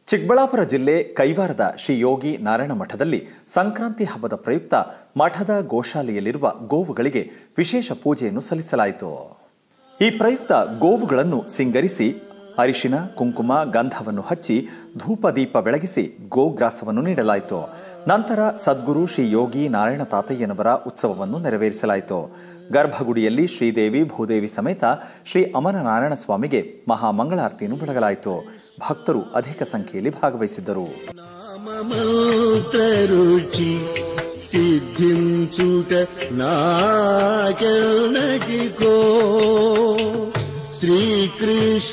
ಚಿಕ್ಕಬಳ್ಳಾಪುರ ಜಿಲ್ಲೆ ಕೈವಾರದ ಶ್ರೀ ಯೋಗಿ ನಾರಾಯಣ ಮಠದಲ್ಲಿ ಸಂಕ್ರಾಂತಿ ಹಬ್ಬದ ಪ್ರಯುಕ್ತ ಮಠದ ಗೋಶಾಲೆಯಲ್ಲಿರುವ ಗೋವುಗಳಿಗೆ ವಿಶೇಷ ಪೂಜೆಯನ್ನು ಸಲ್ಲಿಸಲಾಯಿತು. ಈ ಪ್ರಯುಕ್ತ ಗೋವುಗಳನ್ನು ಸಿಂಗರಿಸಿ ಅರಿಶಿನ, ಕುಂಕುಮ, ಗಂಧವನ್ನು ಹಚ್ಚಿ ಧೂಪ ದೀಪ ಬೆಳಗಿಸಿ ಗೋಗ್ರಾಸವನ್ನು ನೀಡಲಾಯಿತು. ನಂತರ ಸದ್ಗುರು ಶ್ರೀ ಯೋಗಿ ನಾರಾಯಣ ತಾತಯ್ಯನವರ ಉತ್ಸವವನ್ನು ನೆರವೇರಿಸಲಾಯಿತು. ಗರ್ಭಗುಡಿಯಲ್ಲಿ ಶ್ರೀದೇವಿ ಭೂದೇವಿ ಸಮೇತ ಶ್ರೀ ಅಮರ ನಾರಾಯಣ ಸ್ವಾಮಿಗೆ ಮಹಾಮಂಗಳಾರತಿಯನ್ನು ಬೆಳಗಲಾಯಿತು. ಭಕ್ತರು ಅಧಿಕ ಸಂಖ್ಯೆಯಲ್ಲಿ ಭಾಗವಹಿಸಿದ್ದರು.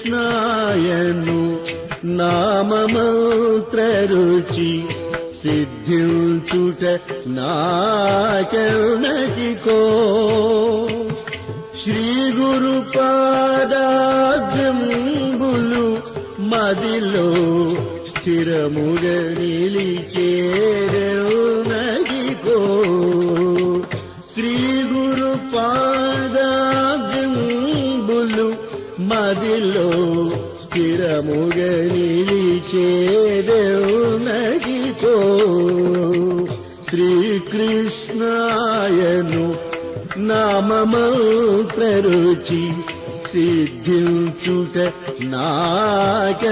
శ్రీకృష్ణాయను నామమంత్ర రుచి సిద్ధించుట నాకర్ణకికో శ్రీ గురు పాదాబ్జంబులు మదిలో స్థిరముగా నిలిచేరనగికో శ్రీ గురు పాదాబ్జంబులు మదిలో స్థిరముగా నిలిచేరనగికో శ్రీకృష్ణాయను నామమంత్ర రుచి సిద్ధించుట నాకర్ణకికో